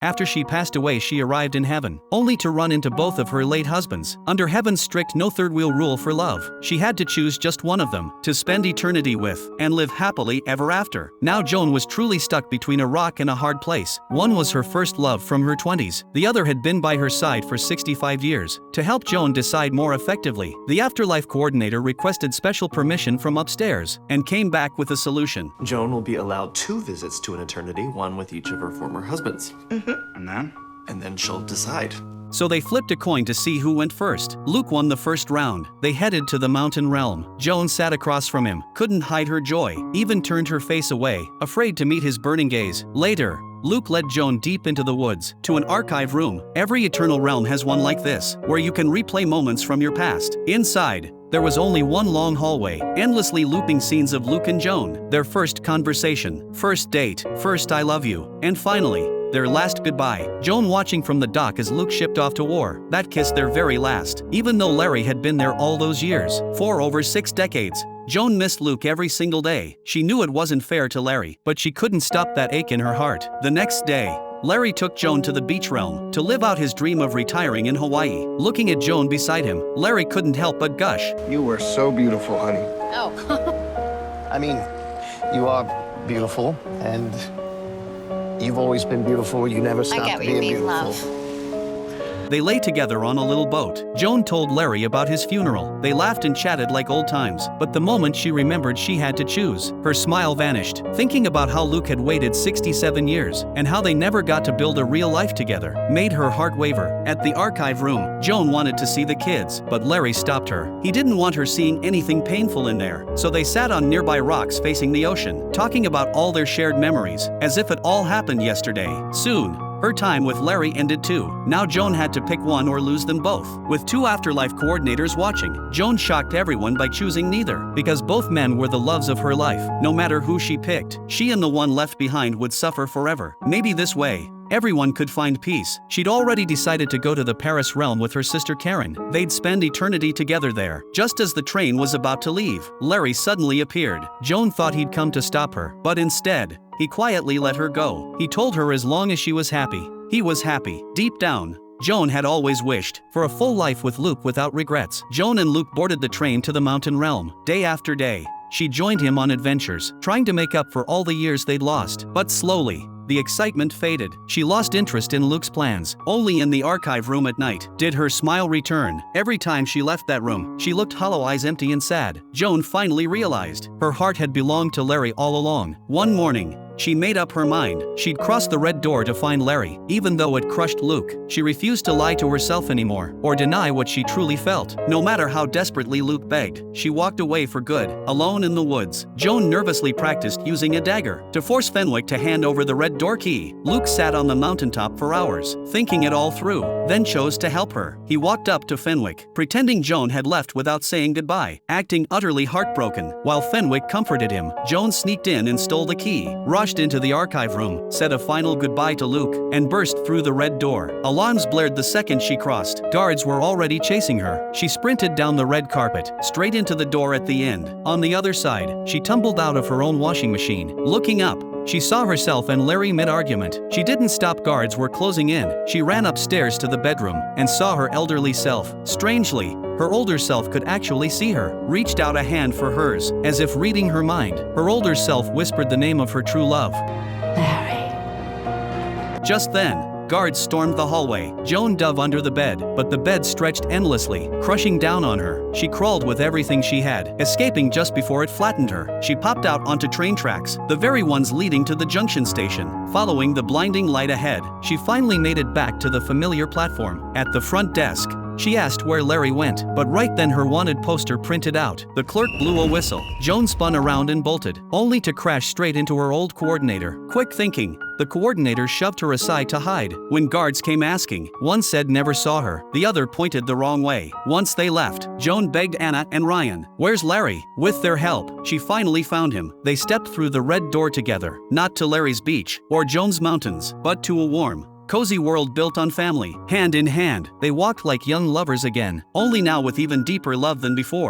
After she passed away, she arrived in heaven, only to run into both of her late husbands. Under heaven's strict no third wheel rule for love, she had to choose just one of them to spend eternity with and live happily ever after. Now Joan was truly stuck between a rock and a hard place. One was her first love from her 20s. The other had been by her side for 65 years. To help Joan decide more effectively, the afterlife coordinator requested special permission from upstairs and came back with a solution. Joan will be allowed 2 visits to an eternity, one with each of her former husbands. And then? And then she'll decide. So they flipped a coin to see who went first. Luke won the first round. They headed to the mountain realm. Joan sat across from him, couldn't hide her joy, even turned her face away, afraid to meet his burning gaze. Later, Luke led Joan deep into the woods, to an archive room. Every eternal realm has one like this, where you can replay moments from your past. Inside, there was only one long hallway, endlessly looping scenes of Luke and Joan, their first conversation, first date, first I love you, and finally, their last goodbye. Joan watching from the dock as Luke shipped off to war. That kiss their very last. Even though Larry had been there all those years, for over 6 decades, Joan missed Luke every single day. She knew it wasn't fair to Larry, but she couldn't stop that ache in her heart. The next day, Larry took Joan to the beach realm to live out his dream of retiring in Hawaii. Looking at Joan beside him, Larry couldn't help but gush. You were so beautiful, honey. Oh. I mean, you are beautiful, and you've always been beautiful. You never I stopped get what you being mean, beautiful. love. They lay together on a little boat. Joan told Larry about his funeral. They laughed and chatted like old times, but the moment she remembered she had to choose, her smile vanished. Thinking about how Luke had waited 67 years, and how they never got to build a real life together, made her heart waver. At the archive room, Joan wanted to see the kids, but Larry stopped her. He didn't want her seeing anything painful in there, so they sat on nearby rocks facing the ocean, talking about all their shared memories, as if it all happened yesterday. Soon, her time with Larry ended too. Now Joan had to pick one or lose them both. With 2 afterlife coordinators watching, Joan shocked everyone by choosing neither, because both men were the loves of her life. No matter who she picked, she and the one left behind would suffer forever. Maybe this way, everyone could find peace. She'd already decided to go to the Paris realm with her sister Karen. They'd spend eternity together there. Just as the train was about to leave, Larry suddenly appeared. Joan thought he'd come to stop her, but instead, he quietly let her go. He told her as long as she was happy, he was happy. Deep down, Joan had always wished for a full life with Luke without regrets. Joan and Luke boarded the train to the mountain realm. Day after day, she joined him on adventures, trying to make up for all the years they'd lost. But slowly, the excitement faded. She lost interest in Luke's plans. Only in the archive room at night did her smile return. Every time she left that room, she looked hollow eyes, empty and sad. Joan finally realized her heart had belonged to Larry all along. One morning, she made up her mind. She'd cross the red door to find Larry, even though it crushed Luke. She refused to lie to herself anymore, or deny what she truly felt. No matter how desperately Luke begged, she walked away for good. Alone in the woods, Joan nervously practiced using a dagger to force Fenwick to hand over the red door key. Luke sat on the mountaintop for hours, thinking it all through, then chose to help her. He walked up to Fenwick, pretending Joan had left without saying goodbye, acting utterly heartbroken. While Fenwick comforted him, Joan sneaked in and stole the key, rushed into the archive room, said a final goodbye to Luke, and burst through the red door. Alarms blared the second she crossed. Guards were already chasing her. She sprinted down the red carpet, straight into the door at the end. On the other side, she tumbled out of her own washing machine. Looking up, she saw herself and Larry mid-argument. She didn't stop. Guards were closing in. She ran upstairs to the bedroom and saw her elderly self. Strangely, her older self could actually see her, reached out a hand for hers, as if reading her mind. Her older self whispered the name of her true love. Larry. Just then, guards stormed the hallway. Joan dove under the bed, but the bed stretched endlessly, crushing down on her. She crawled with everything she had, escaping just before it flattened her. She popped out onto train tracks, the very ones leading to the junction station. Following the blinding light ahead, she finally made it back to the familiar platform. At the front desk, she asked where Larry went, but right then her wanted poster printed out. The clerk blew a whistle. Joan spun around and bolted, only to crash straight into her old coordinator. Quick thinking, the coordinator shoved her aside to hide. When guards came asking, one said never saw her, the other pointed the wrong way. Once they left, Joan begged Anna and Ryan, "Where's Larry?" With their help, she finally found him. They stepped through the red door together, not to Larry's beach or Joan's mountains, but to a warm, cozy world built on family. Hand in hand, they walked like young lovers again, only now with even deeper love than before.